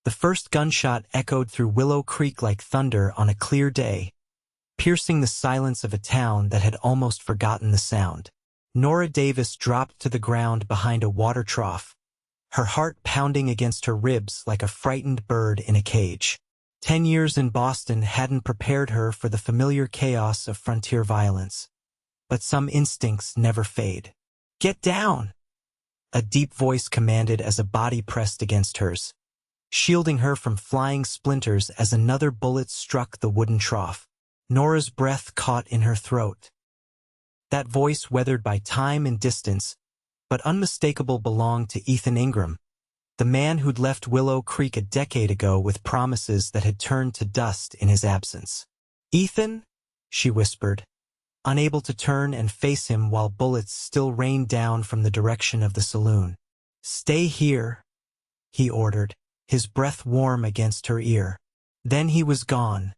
The first gunshot echoed through Willow Creek like thunder on a clear day, piercing the silence of a town that had almost forgotten the sound. Nora Davis dropped to the ground behind a water trough, her heart pounding against her ribs like a frightened bird in a cage. 10 years in Boston hadn't prepared her for the familiar chaos of frontier violence, but some instincts never fade. "Get down!" a deep voice commanded as a body pressed against hers, shielding her from flying splinters as another bullet struck the wooden trough. Nora's breath caught in her throat. That voice, weathered by time and distance, but unmistakable, belonged to Ethan Ingram, the man who'd left Willow Creek a decade ago with promises that had turned to dust in his absence. "Ethan?" she whispered, unable to turn and face him while bullets still rained down from the direction of the saloon. "Stay here," he ordered, his breath warm against her ear. Then he was gone,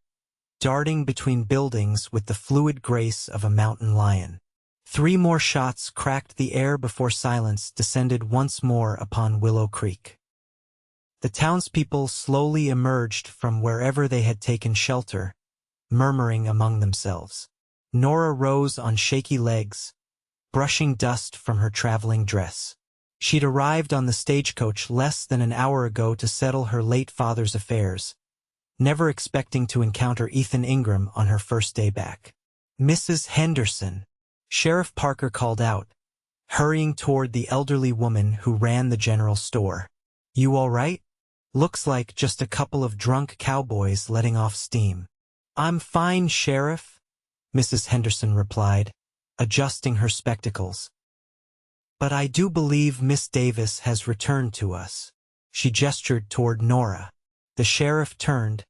darting between buildings with the fluid grace of a mountain lion. 3 more shots cracked the air before silence descended once more upon Willow Creek. The townspeople slowly emerged from wherever they had taken shelter, murmuring among themselves. Nora rose on shaky legs, brushing dust from her traveling dress. She'd arrived on the stagecoach less than an hour ago to settle her late father's affairs, never expecting to encounter Ethan Ingram on her first day back. "Mrs. Henderson," Sheriff Parker called out, hurrying toward the elderly woman who ran the general store. "You all right? Looks like just a couple of drunk cowboys letting off steam." "I'm fine, Sheriff," Mrs. Henderson replied, adjusting her spectacles. "But I do believe Miss Davis has returned to us." She gestured toward Nora. The sheriff turned,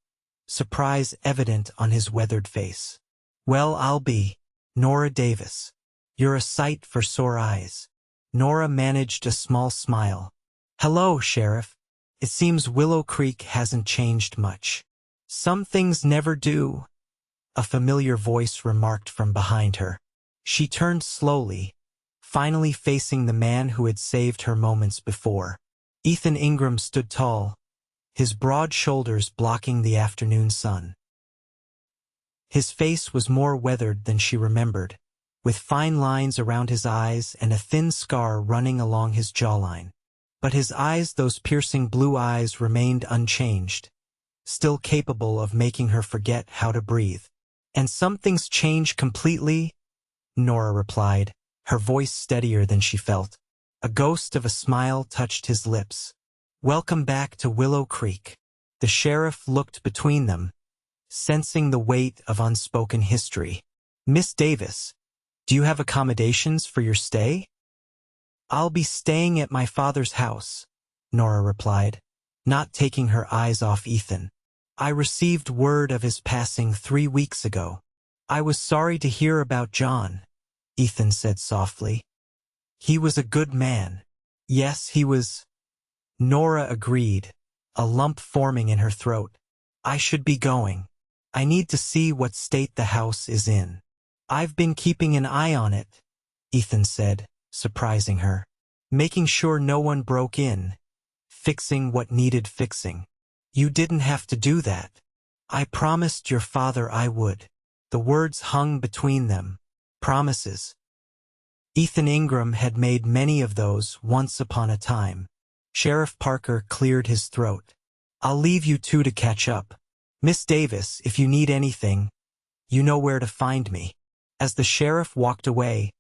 surprise evident on his weathered face. "Well, I'll be. Nora Davis. You're a sight for sore eyes." Nora managed a small smile. "Hello, Sheriff. It seems Willow Creek hasn't changed much." "Some things never do," a familiar voice remarked from behind her. She turned slowly, finally facing the man who had saved her moments before. Ethan Ingram stood tall, his broad shoulders blocking the afternoon sun. His face was more weathered than she remembered, with fine lines around his eyes and a thin scar running along his jawline. But his eyes, those piercing blue eyes, remained unchanged, still capable of making her forget how to breathe. "And some things change completely," Nora replied, her voice steadier than she felt. A ghost of a smile touched his lips. "Welcome back to Willow Creek." The sheriff looked between them, sensing the weight of unspoken history. "Miss Davis, do you have accommodations for your stay?" "I'll be staying at my father's house," Nora replied, not taking her eyes off Ethan. "I received word of his passing 3 weeks ago." "I was sorry to hear about John," Ethan said softly. "He was a good man." "Yes, he was," Nora agreed, a lump forming in her throat. "I should be going. I need to see what state the house is in." "I've been keeping an eye on it," Ethan said, surprising her. "Making sure no one broke in, fixing what needed fixing." "You didn't have to do that. I promised your father I would." The words hung between them. Promises. Ethan Ingram had made many of those once upon a time. Sheriff Parker cleared his throat. "I'll leave you two to catch up. Miss Davis, if you need anything, you know where to find me." As the sheriff walked away,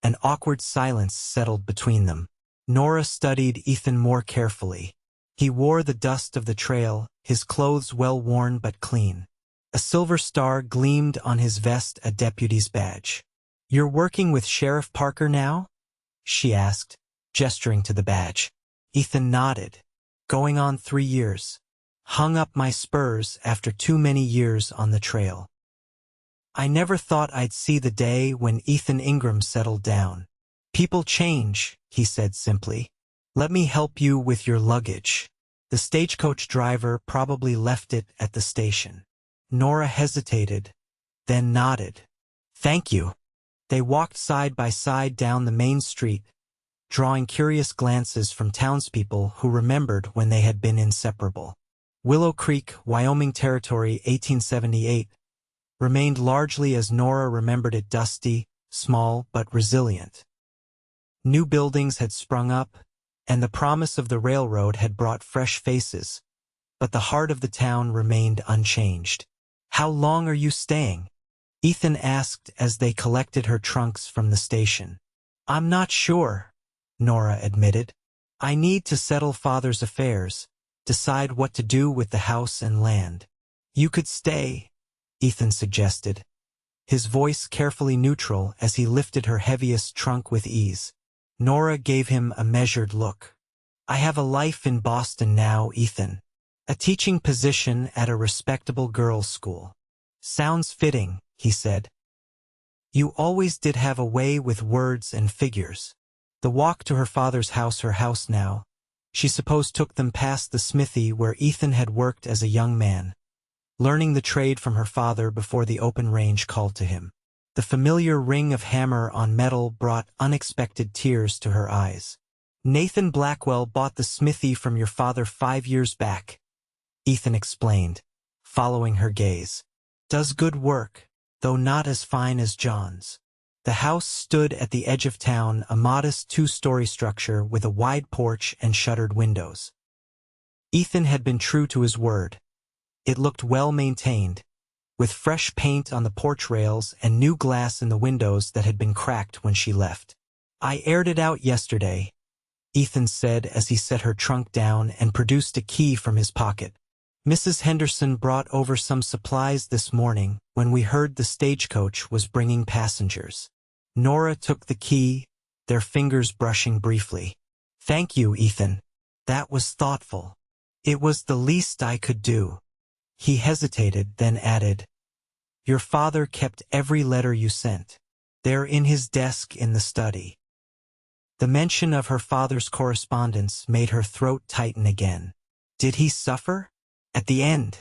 an awkward silence settled between them. Nora studied Ethan more carefully. He wore the dust of the trail, his clothes well worn but clean. A silver star gleamed on his vest, a deputy's badge. "You're working with Sheriff Parker now?" she asked, gesturing to the badge. Ethan nodded. "Going on 3 years. Hung up my spurs after too many years on the trail." "I never thought I'd see the day when Ethan Ingram settled down." "People change," he said simply. "Let me help you with your luggage." The stagecoach driver probably left it at the station. Nora hesitated, then nodded. "Thank you." They walked side by side down the main street, drawing curious glances from townspeople who remembered when they had been inseparable. Willow Creek, Wyoming Territory, 1878, remained largely as Nora remembered it: dusty, small, but resilient. New buildings had sprung up, and the promise of the railroad had brought fresh faces, but the heart of the town remained unchanged. "How long are you staying?" Ethan asked as they collected her trunks from the station. "I'm not sure," Nora admitted. "I need to settle Father's affairs, decide what to do with the house and land." "You could stay," Ethan suggested, his voice carefully neutral as he lifted her heaviest trunk with ease. Nora gave him a measured look. "I have a life in Boston now, Ethan. A teaching position at a respectable girls' school." "Sounds fitting," he said. "You always did have a way with words and figures." The walk to her father's house, her house now, she supposed, took them past the smithy where Ethan had worked as a young man, learning the trade from her father before the open range called to him. The familiar ring of hammer on metal brought unexpected tears to her eyes. "Nathan Blackwell bought the smithy from your father 5 years back," Ethan explained, following her gaze. "Does good work, though not as fine as John's." The house stood at the edge of town, a modest 2-story structure with a wide porch and shuttered windows. Ethan had been true to his word. It looked well maintained, with fresh paint on the porch rails and new glass in the windows that had been cracked when she left. "I aired it out yesterday," Ethan said as he set her trunk down and produced a key from his pocket. "Mrs. Henderson brought over some supplies this morning when we heard the stagecoach was bringing passengers." Nora took the key, their fingers brushing briefly. "Thank you, Ethan. That was thoughtful. It was the least I could do." He hesitated, then added, "Your father kept every letter you sent. They're in his desk in the study." The mention of her father's correspondence made her throat tighten again. Did he suffer? At the end,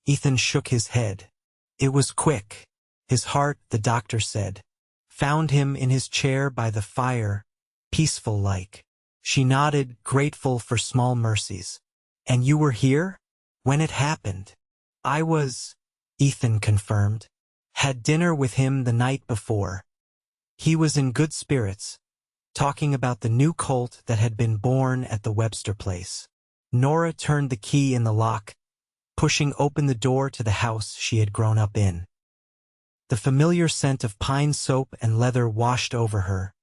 Ethan shook his head. It was quick. His heart, the doctor said, found him in his chair by the fire, peaceful-like. She nodded, grateful for small mercies. "And you were here? When it happened?" "I was," Ethan confirmed. "Had dinner with him the night before." He was in good spirits, talking about the new colt that had been born at the Webster place. Nora turned the key in the lock, pushing open the door to the house she had grown up in. The familiar scent of pine soap and leather washed over her,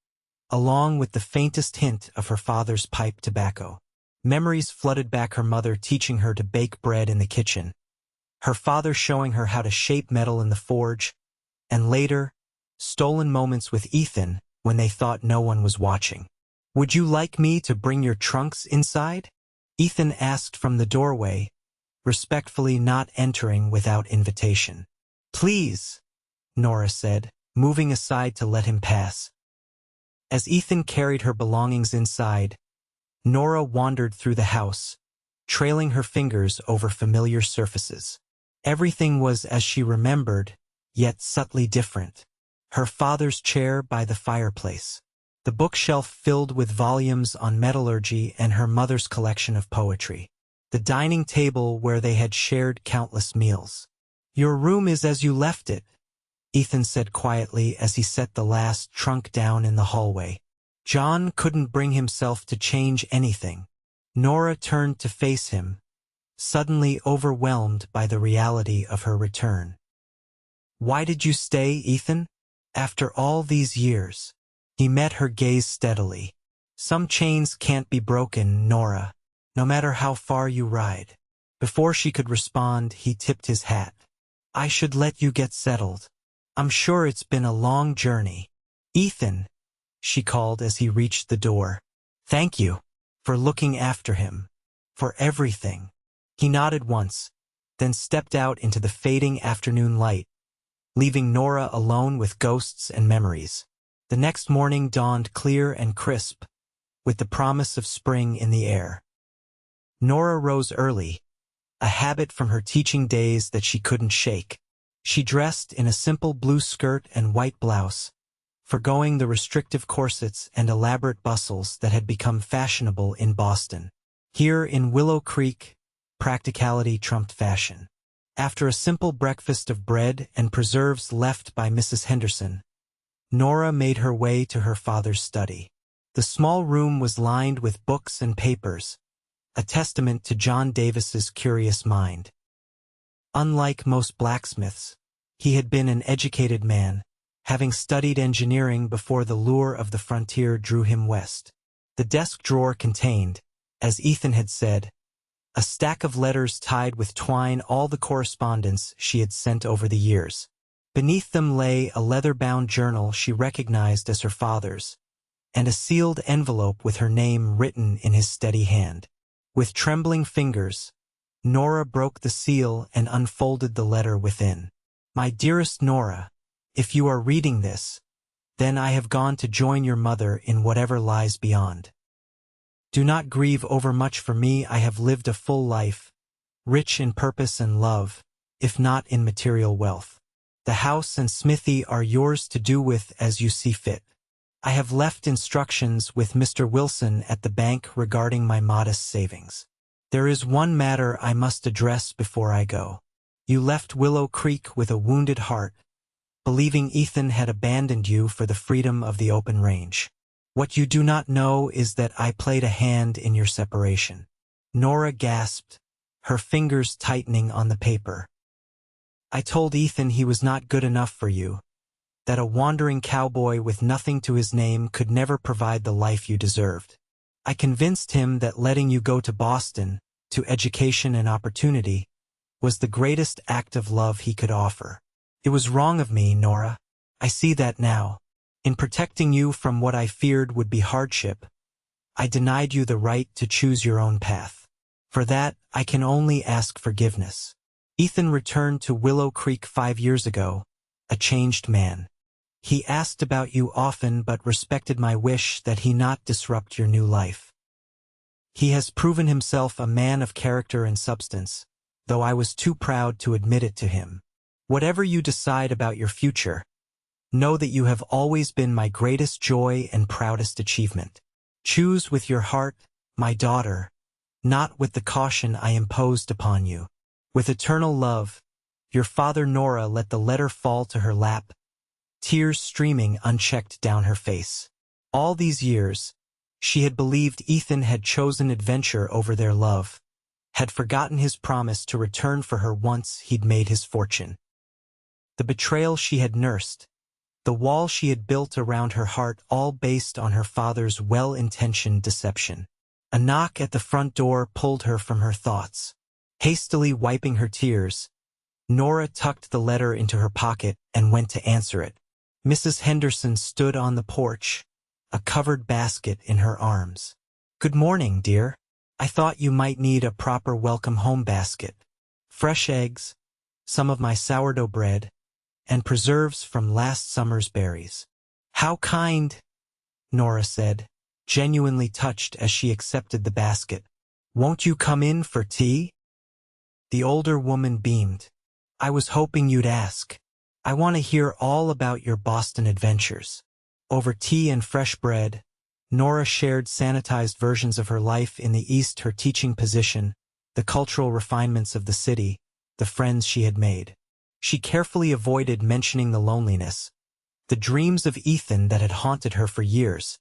along with the faintest hint of her father's pipe tobacco. Memories flooded back: her mother teaching her to bake bread in the kitchen, her father showing her how to shape metal in the forge, and later, stolen moments with Ethan when they thought no one was watching. "Would you like me to bring your trunks inside?" Ethan asked from the doorway, respectfully not entering without invitation. "Please," Nora said, moving aside to let him pass. As Ethan carried her belongings inside, Nora wandered through the house, trailing her fingers over familiar surfaces. Everything was as she remembered, yet subtly different. Her father's chair by the fireplace, the bookshelf filled with volumes on metallurgy and her mother's collection of poetry, the dining table where they had shared countless meals. "Your room is as you left it," Ethan said quietly as he set the last trunk down in the hallway. John couldn't bring himself to change anything. Nora turned to face him, suddenly overwhelmed by the reality of her return. "Why did you stay, Ethan? After all these years?" He met her gaze steadily. "Some chains can't be broken, Nora, no matter how far you ride." Before she could respond, he tipped his hat. "I should let you get settled. I'm sure it's been a long journey." "Ethan," she called as he reached the door. "Thank you for looking after him, for everything." He nodded once, then stepped out into the fading afternoon light, leaving Nora alone with ghosts and memories. The next morning dawned clear and crisp, with the promise of spring in the air. Nora rose early, a habit from her teaching days that she couldn't shake. She dressed in a simple blue skirt and white blouse, forgoing the restrictive corsets and elaborate bustles that had become fashionable in Boston. Here in Willow Creek, practicality trumped fashion. After a simple breakfast of bread and preserves left by Mrs. Henderson, Nora made her way to her father's study. The small room was lined with books and papers, a testament to John Davis's curious mind. Unlike most blacksmiths, he had been an educated man, having studied engineering before the lure of the frontier drew him west. The desk drawer contained, as Ethan had said, a stack of letters tied with twine, all the correspondence she had sent over the years. Beneath them lay a leather-bound journal she recognized as her father's, and a sealed envelope with her name written in his steady hand. With trembling fingers, Nora broke the seal and unfolded the letter within. "My dearest Nora, if you are reading this, then I have gone to join your mother in whatever lies beyond. Do not grieve overmuch for me. I have lived a full life, rich in purpose and love, if not in material wealth. The house and smithy are yours to do with as you see fit. I have left instructions with Mr. Wilson at the bank regarding my modest savings. There is one matter I must address before I go. You left Willow Creek with a wounded heart, believing Ethan had abandoned you for the freedom of the open range. What you do not know is that I played a hand in your separation." Nora gasped, her fingers tightening on the paper. "I told Ethan he was not good enough for you, that a wandering cowboy with nothing to his name could never provide the life you deserved. I convinced him that letting you go to Boston, to education and opportunity, was the greatest act of love he could offer. It was wrong of me, Nora. I see that now. In protecting you from what I feared would be hardship, I denied you the right to choose your own path. For that, I can only ask forgiveness. Ethan returned to Willow Creek 5 years ago, a changed man. He asked about you often but respected my wish that he not disrupt your new life. He has proven himself a man of character and substance, though I was too proud to admit it to him. Whatever you decide about your future, know that you have always been my greatest joy and proudest achievement. Choose with your heart, my daughter, not with the caution I imposed upon you. With eternal love, your father." Nora let the letter fall to her lap, tears streaming unchecked down her face. All these years, she had believed Ethan had chosen adventure over their love, had forgotten his promise to return for her once he'd made his fortune. The betrayal she had nursed, the wall she had built around her heart, all based on her father's well-intentioned deception. A knock at the front door pulled her from her thoughts. Hastily wiping her tears, Nora tucked the letter into her pocket and went to answer it. Mrs. Henderson stood on the porch, a covered basket in her arms. "Good morning, dear. I thought you might need a proper welcome home basket. Fresh eggs, some of my sourdough bread, and preserves from last summer's berries." "How kind," Nora said, genuinely touched as she accepted the basket. "Won't you come in for tea?" The older woman beamed. "I was hoping you'd ask. I want to hear all about your Boston adventures." Over tea and fresh bread, Nora shared sanitized versions of her life in the East, her teaching position, the cultural refinements of the city, the friends she had made. She carefully avoided mentioning the loneliness, the dreams of Ethan that had haunted her for years,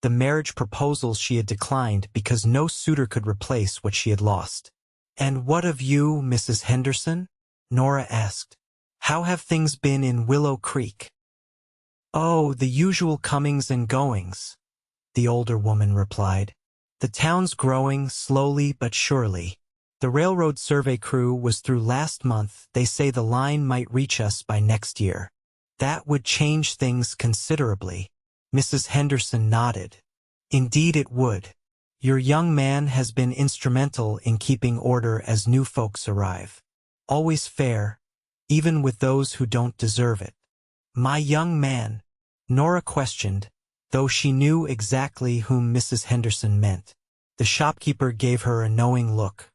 the marriage proposals she had declined because no suitor could replace what she had lost. "And what of you, Mrs. Henderson?" Nora asked. "How have things been in Willow Creek?" "Oh, the usual comings and goings," the older woman replied. "The town's growing slowly but surely. The railroad survey crew was through last month. They say the line might reach us by next year. That would change things considerably." Mrs. Henderson nodded. "Indeed it would. Your young man has been instrumental in keeping order as new folks arrive. Always fair, even with those who don't deserve it." "My young man?" Nora questioned, though she knew exactly whom Mrs. Henderson meant. The shopkeeper gave her a knowing look.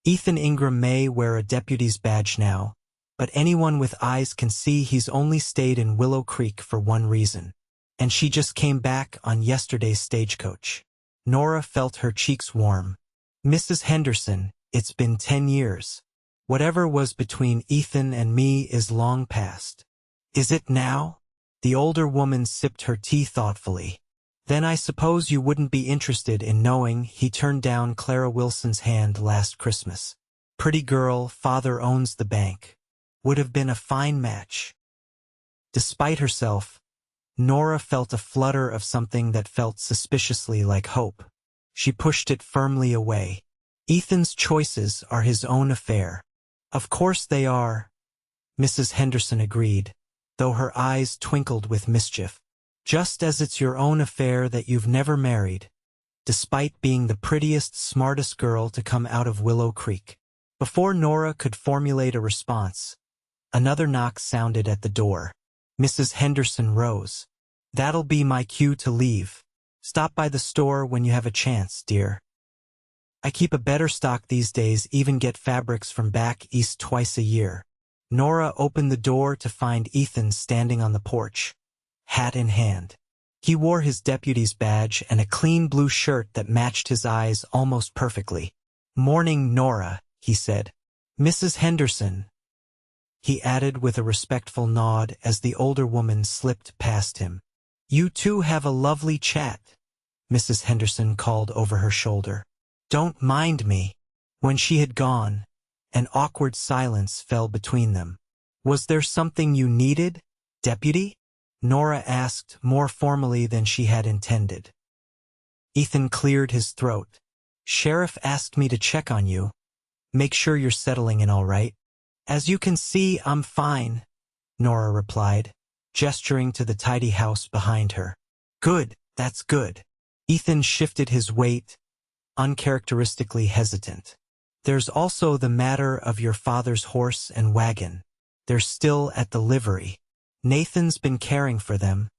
"Ethan Ingram may wear a deputy's badge now, but anyone with eyes can see he's only stayed in Willow Creek for one reason. And she just came back on yesterday's stagecoach." Nora felt her cheeks warm. "Mrs. Henderson, It's been 10 years. Whatever was between Ethan and me is long past. Is it now? The older woman sipped her tea thoughtfully. Then I suppose you wouldn't be interested in knowing he turned down Clara Wilson's hand last Christmas. Pretty girl, father owns the bank. Would have been a fine match. Despite herself, Nora felt a flutter of something that felt suspiciously like hope. She pushed it firmly away. Ethan's choices are his own affair. Of course they are, Mrs. Henderson agreed, though her eyes twinkled with mischief. Just as it's your own affair that you've never married, despite being the prettiest, smartest girl to come out of Willow Creek. Before Nora could formulate a response, another knock sounded at the door. Mrs. Henderson rose. That'll be my cue to leave. Stop by the store when you have a chance, dear. I keep a better stock these days, even get fabrics from back east twice a year. Nora opened the door to find Ethan standing on the porch, hat in hand. He wore his deputy's badge and a clean blue shirt that matched his eyes almost perfectly. Morning, Nora, he said. Mrs. Henderson, he added with a respectful nod as the older woman slipped past him. You two have a lovely chat, Mrs. Henderson called over her shoulder. Don't mind me. When she had gone, an awkward silence fell between them. Was there something you needed, deputy? Nora asked more formally than she had intended. Ethan cleared his throat. Sheriff asked me to check on you. Make sure you're settling in all right. As you can see, I'm fine, Nora replied, gesturing to the tidy house behind her. Good, that's good. Ethan shifted his weight, uncharacteristically hesitant. There's also the matter of your father's horse and wagon. They're still at the livery. Nathan's been caring for them,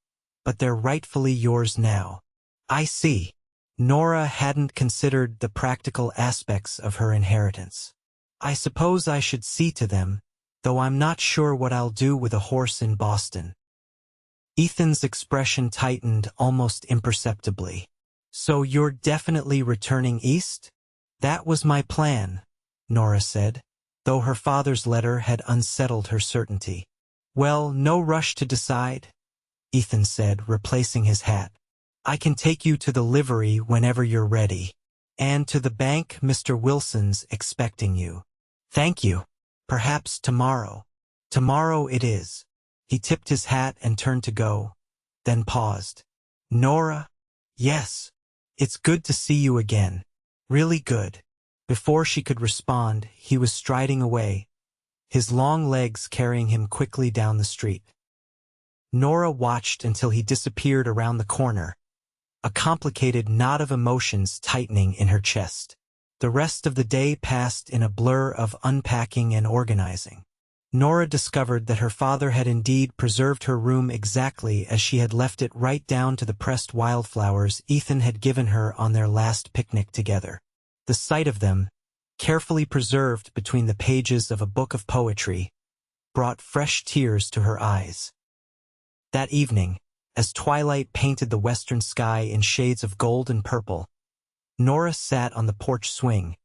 but they're rightfully yours now. I see. Nora hadn't considered the practical aspects of her inheritance. I suppose I should see to them, though I'm not sure what I'll do with a horse in Boston. Ethan's expression tightened almost imperceptibly. So you're definitely returning east? That was my plan, Nora said, though her father's letter had unsettled her certainty. Well, no rush to decide, Ethan said, replacing his hat. I can take you to the livery whenever you're ready. And to the bank, Mr. Wilson's expecting you. Thank you. Perhaps tomorrow. Tomorrow it is. He tipped his hat and turned to go, then paused. Nora? Yes. It's good to see you again. Really good. Before she could respond, he was striding away, his long legs carrying him quickly down the street. Nora watched until he disappeared around the corner, a complicated knot of emotions tightening in her chest. The rest of the day passed in a blur of unpacking and organizing. Nora discovered that her father had indeed preserved her room exactly as she had left it, right down to the pressed wildflowers Ethan had given her on their last picnic together. The sight of them, carefully preserved between the pages of a book of poetry, brought fresh tears to her eyes. That evening, as twilight painted the western sky in shades of gold and purple, Nora sat on the porch swing,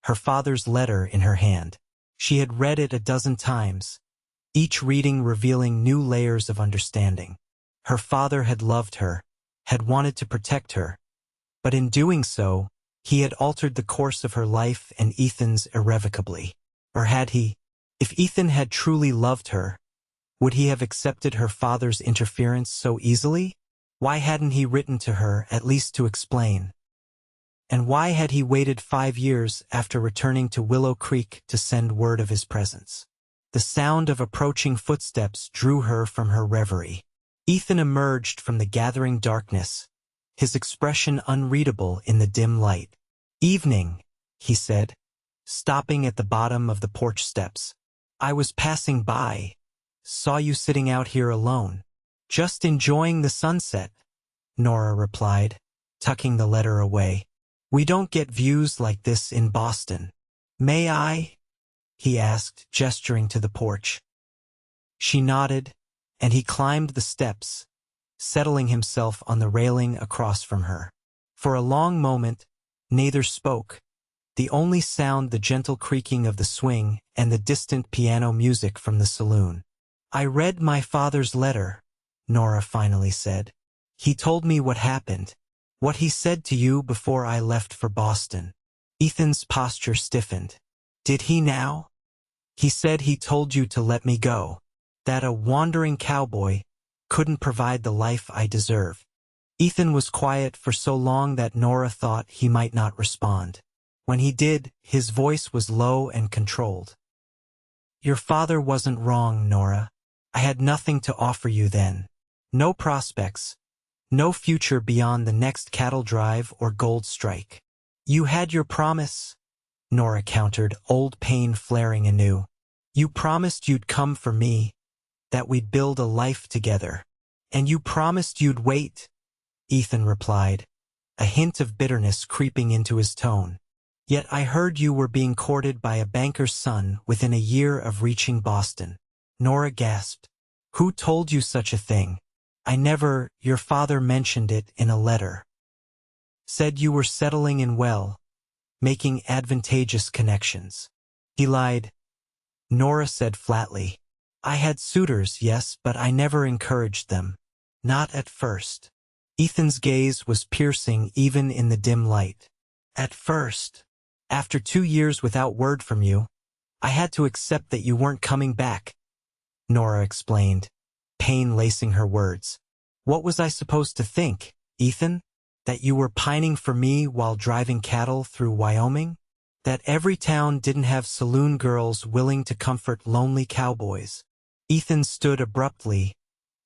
her father's letter in her hand. She had read it a dozen times, each reading revealing new layers of understanding. Her father had loved her, had wanted to protect her, but in doing so, he had altered the course of her life and Ethan's irrevocably. Or had he? If Ethan had truly loved her, would he have accepted her father's interference so easily? Why hadn't he written to her, at least to explain? And why had he waited 5 years after returning to Willow Creek to send word of his presence? The sound of approaching footsteps drew her from her reverie. Ethan emerged from the gathering darkness, his expression unreadable in the dim light. Evening, he said, stopping at the bottom of the porch steps. I was passing by, saw you sitting out here alone. Just enjoying the sunset, Nora replied, tucking the letter away. We don't get views like this in Boston. May I? He asked, gesturing to the porch. She nodded, and he climbed the steps, settling himself on the railing across from her. For a long moment, neither spoke, the only sound the gentle creaking of the swing and the distant piano music from the saloon. "I read my father's letter," Nora finally said. "He told me what happened, what he said to you before I left for Boston." Ethan's posture stiffened. "Did he now?" "He said he told you to let me go, that a wandering cowboy couldn't provide the life I deserve." Ethan was quiet for so long that Nora thought he might not respond. When he did, his voice was low and controlled. "Your father wasn't wrong, Nora. I had nothing to offer you then. No prospects, no future beyond the next cattle drive or gold strike. You had your promise," Nora countered, old pain flaring anew. "You promised you'd come for me, that we'd build a life together. And you promised you'd wait," Ethan replied, a hint of bitterness creeping into his tone. "Yet I heard you were being courted by a banker's son within a year of reaching Boston." Nora gasped. "Who told you such a thing? I never—" "Your father mentioned it in a letter. Said you were settling in well, making advantageous connections." "He lied," Nora said flatly. "I had suitors, yes, but I never encouraged them. Not at first." Ethan's gaze was piercing even in the dim light. "At first. After 2 years without word from you, I had to accept that you weren't coming back," Nora explained, pain lacing her words. "What was I supposed to think, Ethan? That you were pining for me while driving cattle through Wyoming? That every town didn't have saloon girls willing to comfort lonely cowboys?" Ethan stood abruptly,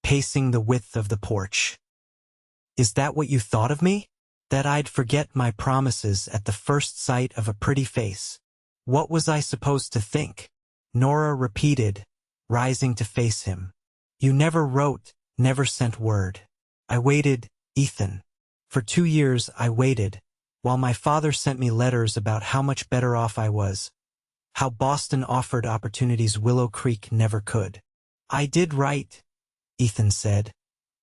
pacing the width of the porch. "Is that what you thought of me? That I'd forget my promises at the first sight of a pretty face? What was I supposed to think?" Nora repeated, rising to face him. "You never wrote, never sent word. I waited, Ethan. For 2 years I waited, while my father sent me letters about how much better off I was, how Boston offered opportunities Willow Creek never could." "I did write," Ethan said,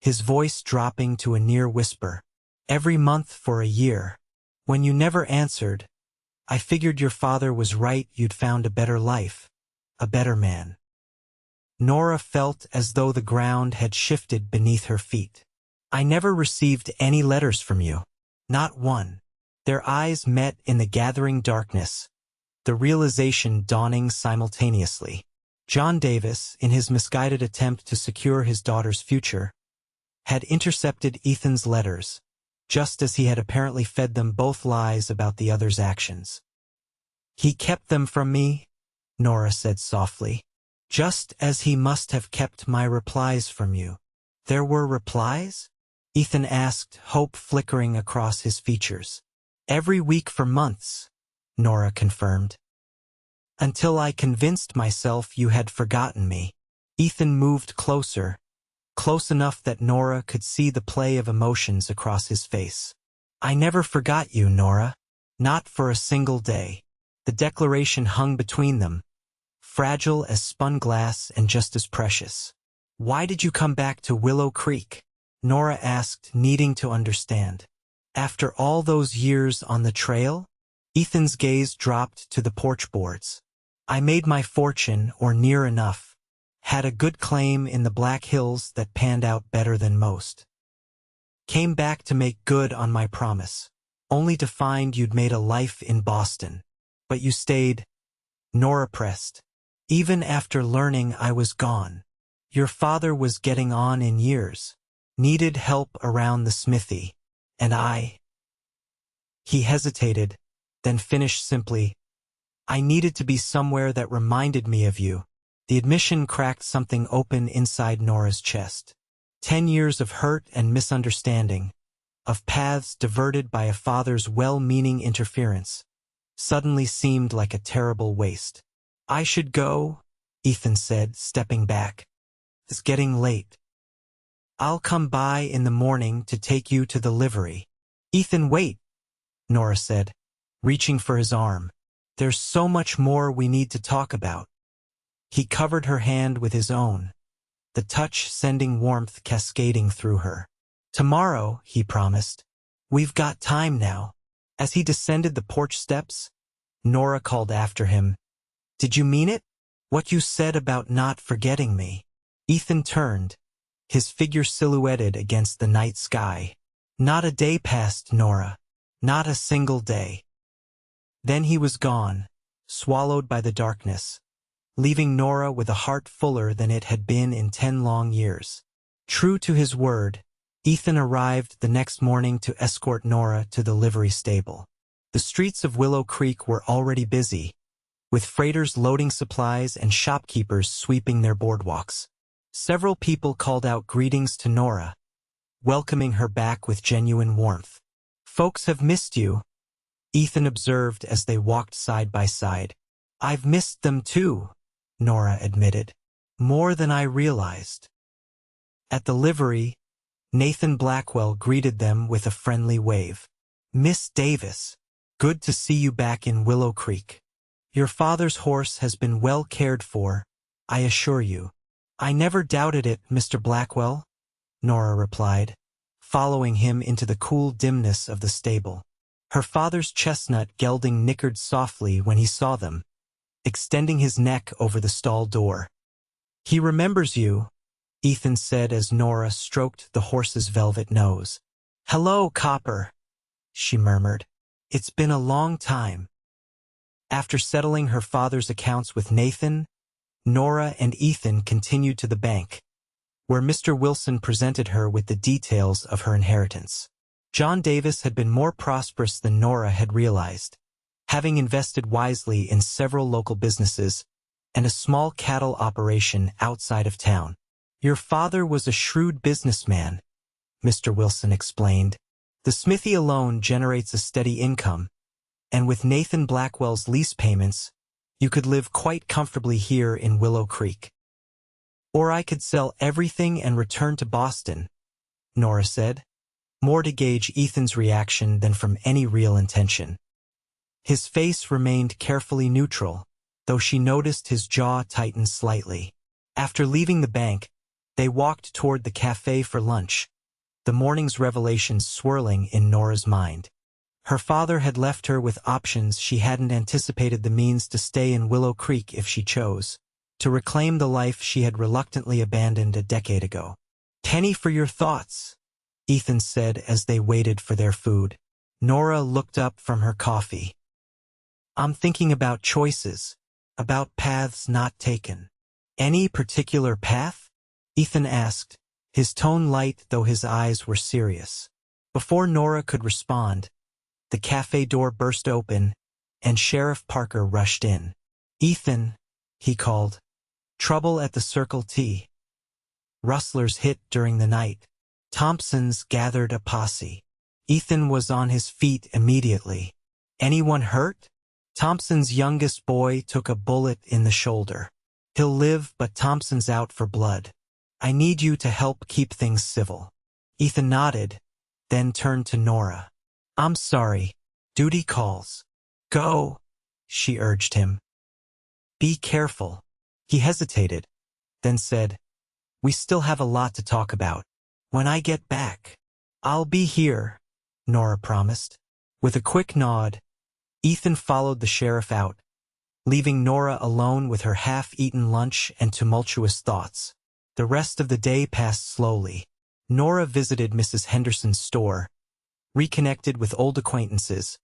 his voice dropping to a near whisper. "Every month for a year. When you never answered, I figured your father was right, you'd found a better life, a better man." Nora felt as though the ground had shifted beneath her feet. "I never received any letters from you. Not one." Their eyes met in the gathering darkness, the realization dawning simultaneously. John Davis, in his misguided attempt to secure his daughter's future, had intercepted Ethan's letters, just as he had apparently fed them both lies about the other's actions. "He kept them from me," Nora said softly, "just as he must have kept my replies from you." "There were replies?" Ethan asked, hope flickering across his features. "Every week for months," Nora confirmed. "Until I convinced myself you had forgotten me." Ethan moved closer, close enough that Nora could see the play of emotions across his face. "I never forgot you, Nora. Not for a single day." The declaration hung between them, fragile as spun glass and just as precious. "Why did you come back to Willow Creek?" Nora asked, needing to understand. "After all those years on the trail?" Ethan's gaze dropped to the porch boards. "I made my fortune, or near enough. Had a good claim in the Black Hills that panned out better than most. Came back to make good on my promise, only to find you'd made a life in Boston. But you stayed," Nora pressed, "even after learning I was gone. Your father was getting on in years, needed help around the smithy, and I—" He hesitated, then finished simply, "I needed to be somewhere that reminded me of you." The admission cracked something open inside Nora's chest. 10 years of hurt and misunderstanding, of paths diverted by a father's well-meaning interference, suddenly seemed like a terrible waste. "I should go," Ethan said, stepping back. "It's getting late. I'll come by in the morning to take you to the livery." "Ethan, wait," Nora said, reaching for his arm. "There's so much more we need to talk about." He covered her hand with his own, the touch sending warmth cascading through her. "Tomorrow," he promised. "We've got time now." As he descended the porch steps, Nora called after him. "Did you mean it? What you said about not forgetting me?" Ethan turned, his figure silhouetted against the night sky. "Not a day passed, Nora. Not a single day." Then he was gone, swallowed by the darkness, leaving Nora with a heart fuller than it had been in 10 long years. True to his word, Ethan arrived the next morning to escort Nora to the livery stable. The streets of Willow Creek were already busy, with freighters loading supplies and shopkeepers sweeping their boardwalks. Several people called out greetings to Nora, welcoming her back with genuine warmth. "Folks have missed you," Ethan observed as they walked side by side. "I've missed them too," Nora admitted. "More than I realized." At the livery, Nathan Blackwell greeted them with a friendly wave. "Miss Davis, good to see you back in Willow Creek. Your father's horse has been well cared for, I assure you." "I never doubted it, Mr. Blackwell," Nora replied, following him into the cool dimness of the stable. Her father's chestnut gelding nickered softly when he saw them, extending his neck over the stall door. "He remembers you," Ethan said as Nora stroked the horse's velvet nose. "Hello, Copper," she murmured. "It's been a long time." After settling her father's accounts with Nathan, Nora and Ethan continued to the bank, where Mr. Wilson presented her with the details of her inheritance. John Davis had been more prosperous than Nora had realized, having invested wisely in several local businesses and a small cattle operation outside of town. "Your father was a shrewd businessman," Mr. Wilson explained. "The smithy alone generates a steady income, and with Nathan Blackwell's lease payments, you could live quite comfortably here in Willow Creek." "Or I could sell everything and return to Boston," Nora said, more to gauge Ethan's reaction than from any real intention. His face remained carefully neutral, though she noticed his jaw tighten slightly. After leaving the bank, they walked toward the cafe for lunch, the morning's revelations swirling in Nora's mind. Her father had left her with options. She hadn't anticipated the means to stay in Willow Creek if she chose, to reclaim the life she had reluctantly abandoned a decade ago. "Penny for your thoughts," Ethan said as they waited for their food. Nora looked up from her coffee. "I'm thinking about choices, about paths not taken." "Any particular path?" Ethan asked, his tone light though his eyes were serious. Before Nora could respond, the cafe door burst open, and Sheriff Parker rushed in. "Ethan," he called. "Trouble at the Circle T. Rustlers hit during the night. Thompson's gathered a posse." Ethan was on his feet immediately. "Anyone hurt?" "Thompson's youngest boy took a bullet in the shoulder. He'll live, but Thompson's out for blood. I need you to help keep things civil." Ethan nodded, then turned to Nora. "I'm sorry. Duty calls." "Go," she urged him. "Be careful." He hesitated, then said, "We still have a lot to talk about. When I get back." "I'll be here," Nora promised. With a quick nod, Ethan followed the sheriff out, leaving Nora alone with her half-eaten lunch and tumultuous thoughts. The rest of the day passed slowly. Nora visited Mrs. Henderson's store, reconnected with old acquaintances,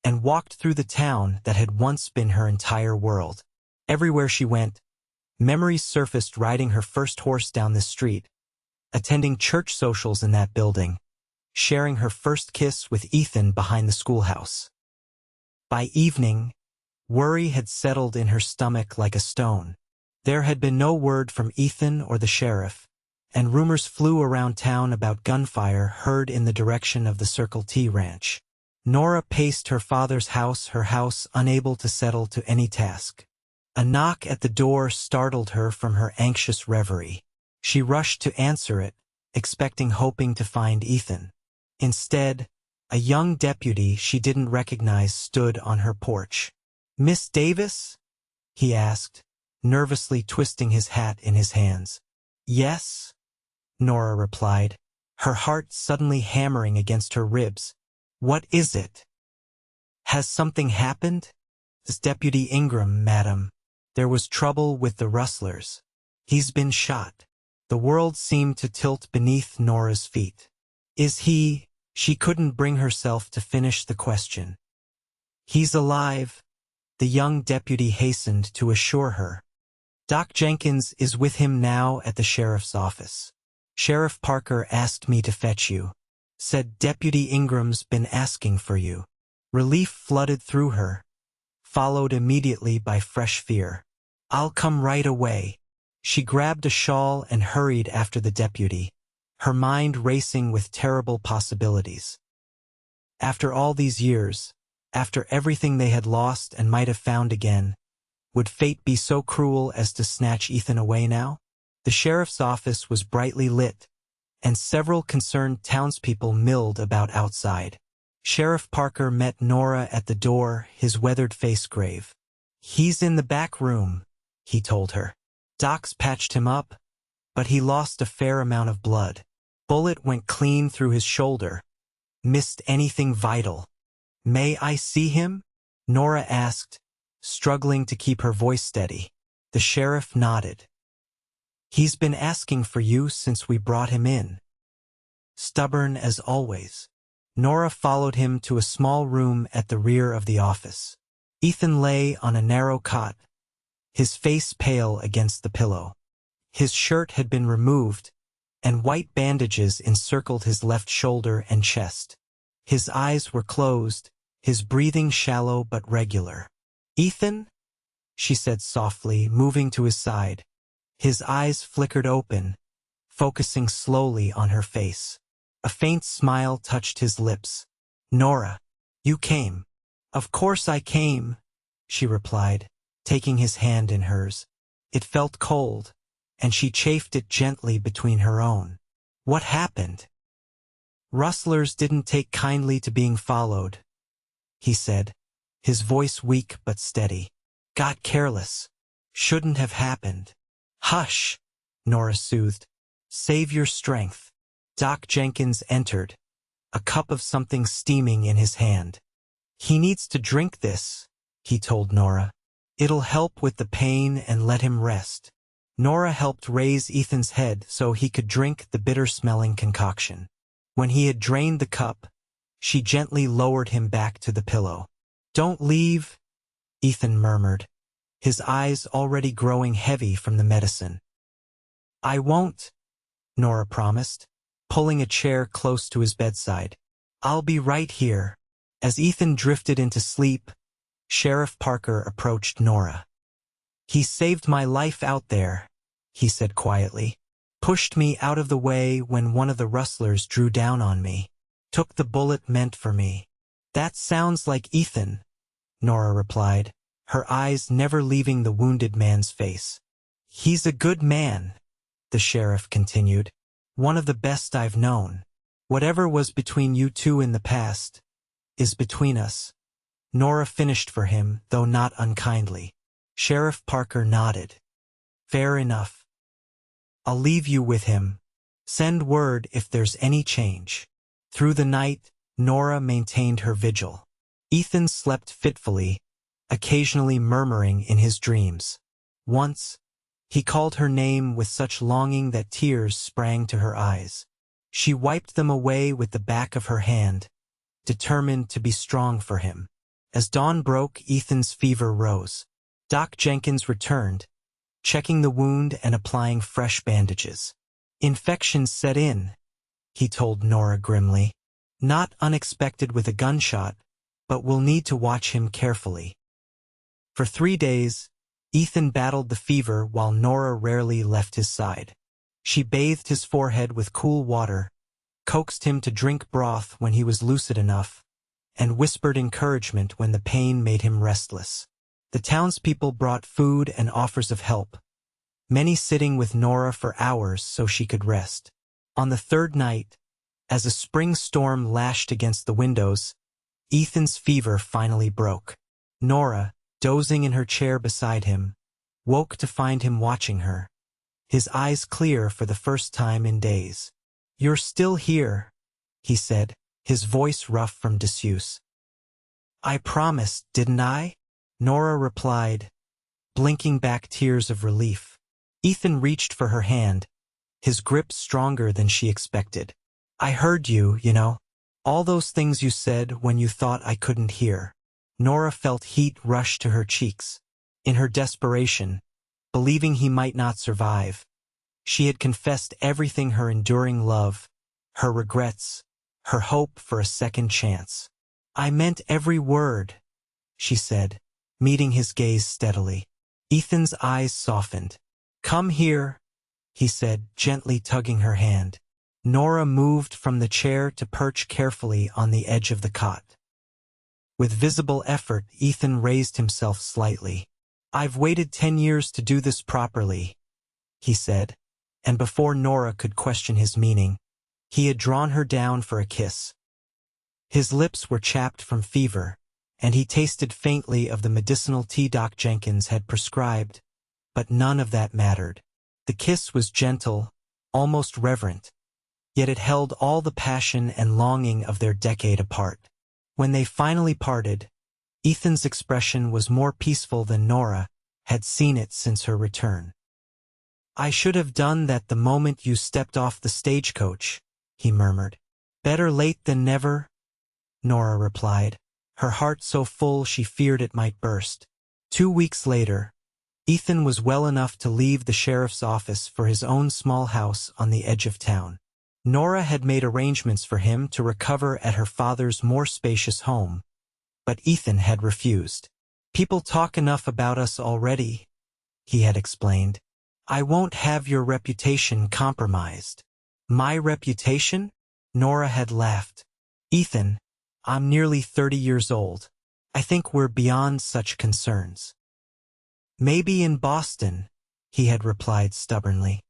and walked through the town that had once been her entire world. Everywhere she went, memories surfaced: riding her first horse down the street, attending church socials in that building, sharing her first kiss with Ethan behind the schoolhouse. By evening, worry had settled in her stomach like a stone. There had been no word from Ethan or the sheriff, and rumors flew around town about gunfire heard in the direction of the Circle T ranch. Nora paced her father's house, unable to settle to any task. A knock at the door startled her from her anxious reverie. She rushed to answer it, hoping to find Ethan. Instead, a young deputy she didn't recognize stood on her porch. "Miss Davis?" he asked, nervously twisting his hat in his hands. "Yes," Nora replied, her heart suddenly hammering against her ribs. "What is it? Has something happened?" "This Deputy Ingram, madam. There was trouble with the rustlers. He's been shot." The world seemed to tilt beneath Nora's feet. "Is he—" She couldn't bring herself to finish the question. "He's alive," the young deputy hastened to assure her. "Doc Jenkins is with him now at the sheriff's office. Sheriff Parker asked me to fetch you. Said Deputy Ingram's been asking for you." Relief flooded through her, followed immediately by fresh fear. "I'll come right away." She grabbed a shawl and hurried after the deputy, her mind racing with terrible possibilities. After all these years, after everything they had lost and might have found again, would fate be so cruel as to snatch Ethan away now? The sheriff's office was brightly lit, and several concerned townspeople milled about outside. Sheriff Parker met Nora at the door, his weathered face grave. "He's in the back room," he told her. "Doc's patched him up, but he lost a fair amount of blood. Bullet went clean through his shoulder. Missed anything vital." "May I see him?" Nora asked, struggling to keep her voice steady. The sheriff nodded. "He's been asking for you since we brought him in." Stubborn as always, Nora followed him to a small room at the rear of the office. Ethan lay on a narrow cot, his face pale against the pillow. His shirt had been removed, and white bandages encircled his left shoulder and chest. His eyes were closed, his breathing shallow but regular. "Ethan?" she said softly, moving to his side. His eyes flickered open, focusing slowly on her face. A faint smile touched his lips. "Nora, you came." "Of course I came," she replied, taking his hand in hers. It felt cold, and she chafed it gently between her own. "What happened?" "Rustlers didn't take kindly to being followed," he said, his voice weak but steady. "Got careless. Shouldn't have happened." "Hush," Nora soothed. "Save your strength." Doc Jenkins entered, a cup of something steaming in his hand. "He needs to drink this," he told Nora. "It'll help with the pain and let him rest." Nora helped raise Ethan's head so he could drink the bitter-smelling concoction. When he had drained the cup, she gently lowered him back to the pillow. "Don't leave," Ethan murmured, his eyes already growing heavy from the medicine. "I won't," Nora promised, pulling a chair close to his bedside. "I'll be right here." As Ethan drifted into sleep, Sheriff Parker approached Nora. "He saved my life out there," he said quietly. "Pushed me out of the way when one of the rustlers drew down on me. Took the bullet meant for me." "That sounds like Ethan," Nora replied, her eyes never leaving the wounded man's face. "He's a good man," the sheriff continued. "One of the best I've known. Whatever was between you two in the past is between us." Nora finished for him, though not unkindly. Sheriff Parker nodded. "Fair enough. I'll leave you with him. Send word if there's any change." Through the night, Nora maintained her vigil. Ethan slept fitfully, occasionally murmuring in his dreams. Once, he called her name with such longing that tears sprang to her eyes. She wiped them away with the back of her hand, determined to be strong for him. As dawn broke, Ethan's fever rose. Doc Jenkins returned, checking the wound and applying fresh bandages. "Infection set in," he told Nora grimly. "Not unexpected with a gunshot, but we'll need to watch him carefully." For 3 days, Ethan battled the fever while Nora rarely left his side. She bathed his forehead with cool water, coaxed him to drink broth when he was lucid enough, and whispered encouragement when the pain made him restless. The townspeople brought food and offers of help, many sitting with Nora for hours so she could rest. On the 3rd night, as a spring storm lashed against the windows, Ethan's fever finally broke. Nora, dozing in her chair beside him, woke to find him watching her, his eyes clear for the first time in days. "You're still here," he said, his voice rough from disuse. "I promised, didn't I?" Nora replied, blinking back tears of relief. Ethan reached for her hand, his grip stronger than she expected. I heard you, you know. All those things you said when you thought I couldn't hear. Nora felt heat rush to her cheeks. In her desperation, believing he might not survive, she had confessed everything: her enduring love, her regrets, her hope for a second chance. I meant every word, she said, meeting his gaze steadily. Ethan's eyes softened. Come here, he said, gently tugging her hand. Nora moved from the chair to perch carefully on the edge of the cot. With visible effort, Ethan raised himself slightly. I've waited 10 years to do this properly, he said, and before Nora could question his meaning, he had drawn her down for a kiss. His lips were chapped from fever, and he tasted faintly of the medicinal tea Doc Jenkins had prescribed, but none of that mattered. The kiss was gentle, almost reverent, yet it held all the passion and longing of their decade apart. When they finally parted, Ethan's expression was more peaceful than Nora had seen it since her return. I should have done that the moment you stepped off the stagecoach, he murmured. Better late than never, Nora replied, her heart so full she feared it might burst. 2 weeks later, Ethan was well enough to leave the sheriff's office for his own small house on the edge of town. Nora had made arrangements for him to recover at her father's more spacious home, but Ethan had refused. People talk enough about us already, he had explained. I won't have your reputation compromised. My reputation? Nora had laughed. Ethan, I'm nearly 30 years old. I think we're beyond such concerns. Maybe in Boston, he had replied stubbornly.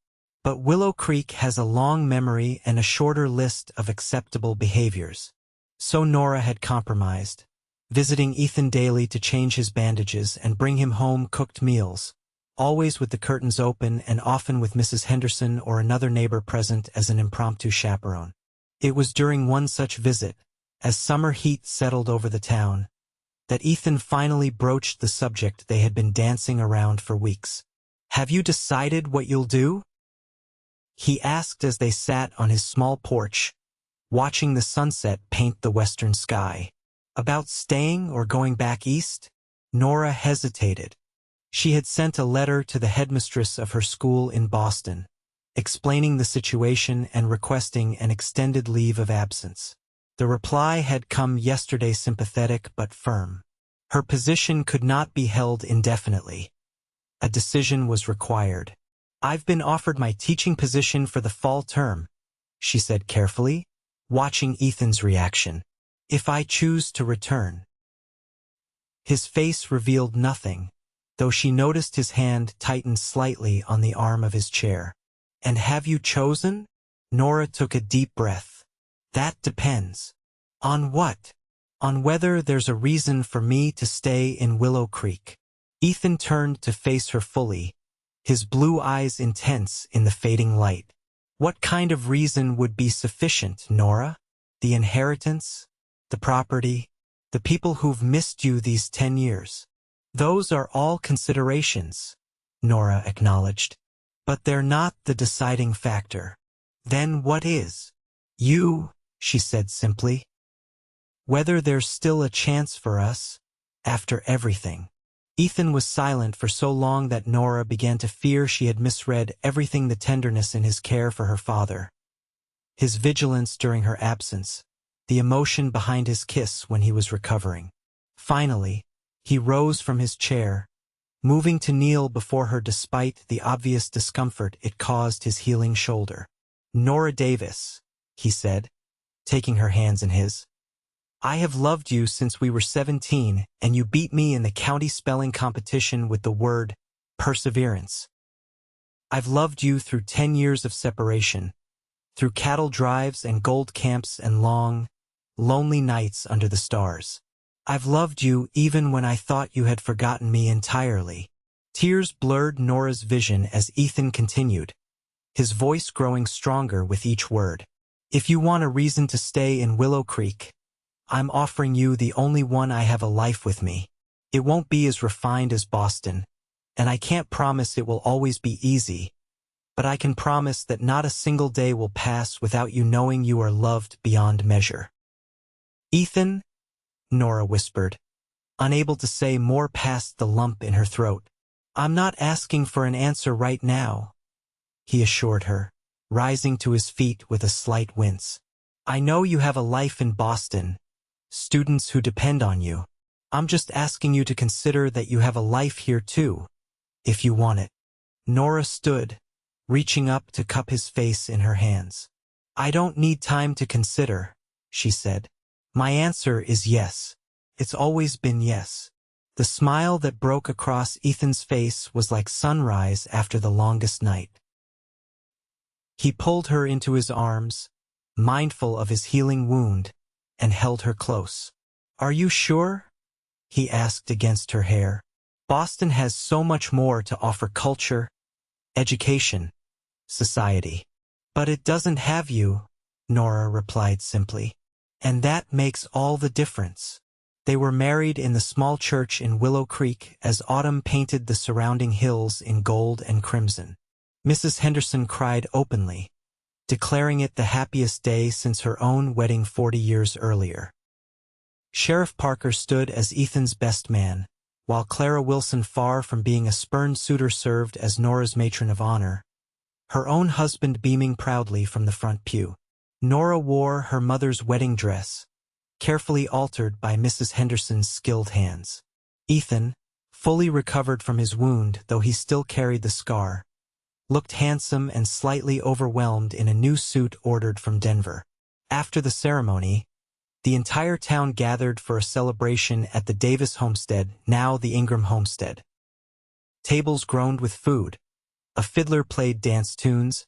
But Willow Creek has a long memory and a shorter list of acceptable behaviors. So Nora had compromised, visiting Ethan daily to change his bandages and bring him home cooked meals, always with the curtains open and often with Mrs. Henderson or another neighbor present as an impromptu chaperone. It was during one such visit, as summer heat settled over the town, that Ethan finally broached the subject they had been dancing around for weeks. Have you decided what you'll do? He asked as they sat on his small porch, watching the sunset paint the western sky. About staying or going back east? Nora hesitated. She had sent a letter to the headmistress of her school in Boston, explaining the situation and requesting an extended leave of absence. The reply had come yesterday, sympathetic but firm. Her position could not be held indefinitely. A decision was required. I've been offered my teaching position for the fall term, she said carefully, watching Ethan's reaction. If I choose to return. His face revealed nothing, though she noticed his hand tighten slightly on the arm of his chair. And have you chosen? Nora took a deep breath. That depends. On what? On whether there's a reason for me to stay in Willow Creek. Ethan turned to face her fully, his blue eyes intense in the fading light. What kind of reason would be sufficient, Nora? The inheritance? The property? The people who've missed you these 10 years? Those are all considerations, Nora acknowledged. But they're not the deciding factor. Then what is? You, she said simply. Whether there's still a chance for us, after everything. Ethan was silent for so long that Nora began to fear she had misread everything: the tenderness in his care for her father, his vigilance during her absence, the emotion behind his kiss when he was recovering. Finally, he rose from his chair, moving to kneel before her despite the obvious discomfort it caused his healing shoulder. Nora Davis, he said, taking her hands in his. I have loved you since we were 17, and you beat me in the county spelling competition with the word perseverance. I've loved you through 10 years of separation, through cattle drives and gold camps and long, lonely nights under the stars. I've loved you even when I thought you had forgotten me entirely. Tears blurred Nora's vision as Ethan continued, his voice growing stronger with each word. If you want a reason to stay in Willow Creek, I'm offering you the only one. I have a life with me. It won't be as refined as Boston, and I can't promise it will always be easy, but I can promise that not a single day will pass without you knowing you are loved beyond measure." "Ethan," Nora whispered, unable to say more past the lump in her throat. "I'm not asking for an answer right now," he assured her, rising to his feet with a slight wince. "I know you have a life in Boston, students who depend on you. I'm just asking you to consider that you have a life here too, if you want it." Nora stood, reaching up to cup his face in her hands. "I don't need time to consider," she said. "My answer is yes. It's always been yes." The smile that broke across Ethan's face was like sunrise after the longest night. He pulled her into his arms, mindful of his healing wound, and held her close. "Are you sure?" he asked against her hair. "Boston has so much more to offer: culture, education, society." "But it doesn't have you," Nora replied simply. "And that makes all the difference." They were married in the small church in Willow Creek as autumn painted the surrounding hills in gold and crimson. Mrs. Henderson cried openly, declaring it the happiest day since her own wedding 40 years earlier. Sheriff Parker stood as Ethan's best man, while Clara Wilson, far from being a spurned suitor, served as Nora's matron of honor, her own husband beaming proudly from the front pew. Nora wore her mother's wedding dress, carefully altered by Mrs. Henderson's skilled hands. Ethan, fully recovered from his wound though he still carried the scar, looked handsome and slightly overwhelmed in a new suit ordered from Denver. After the ceremony, the entire town gathered for a celebration at the Davis homestead, now the Ingram homestead. Tables groaned with food, a fiddler played dance tunes,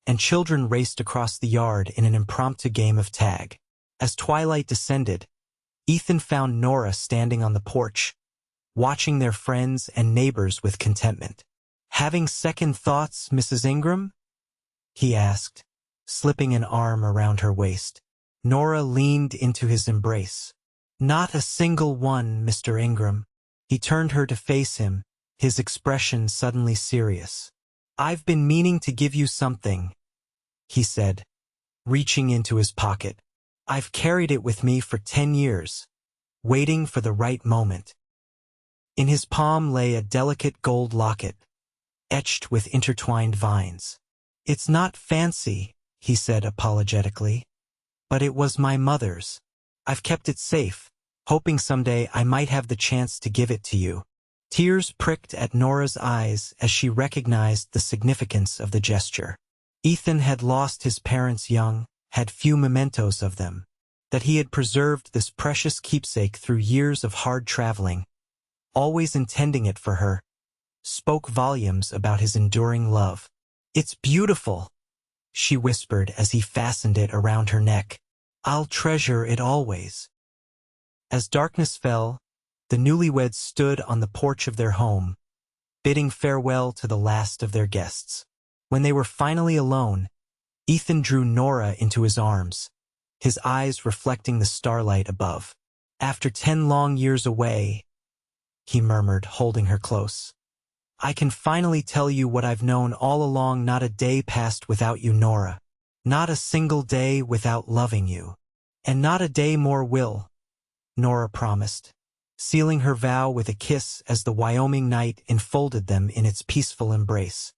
and children raced across the yard in an impromptu game of tag. As twilight descended, Ethan found Nora standing on the porch, watching their friends and neighbors with contentment. "Having second thoughts, Mrs. Ingram?" he asked, slipping an arm around her waist. Nora leaned into his embrace. "Not a single one, Mr. Ingram." He turned her to face him, his expression suddenly serious. "I've been meaning to give you something," he said, reaching into his pocket. "I've carried it with me for 10 years, waiting for the right moment." In his palm lay a delicate gold locket, etched with intertwined vines. "It's not fancy," he said apologetically, "but it was my mother's. I've kept it safe, hoping someday I might have the chance to give it to you." Tears pricked at Nora's eyes as she recognized the significance of the gesture. Ethan had lost his parents young, had few mementos of them. That he had preserved this precious keepsake through years of hard traveling, always intending it for her, spoke volumes about his enduring love. "It's beautiful," she whispered as he fastened it around her neck. "I'll treasure it always." As darkness fell, the newlyweds stood on the porch of their home, bidding farewell to the last of their guests. When they were finally alone, Ethan drew Nora into his arms, his eyes reflecting the starlight above. "After 10 long years away," he murmured, holding her close, "I can finally tell you what I've known all along. Not a day passed without you, Nora. Not a single day without loving you. And not a day more will," Nora promised, sealing her vow with a kiss as the Wyoming night enfolded them in its peaceful embrace.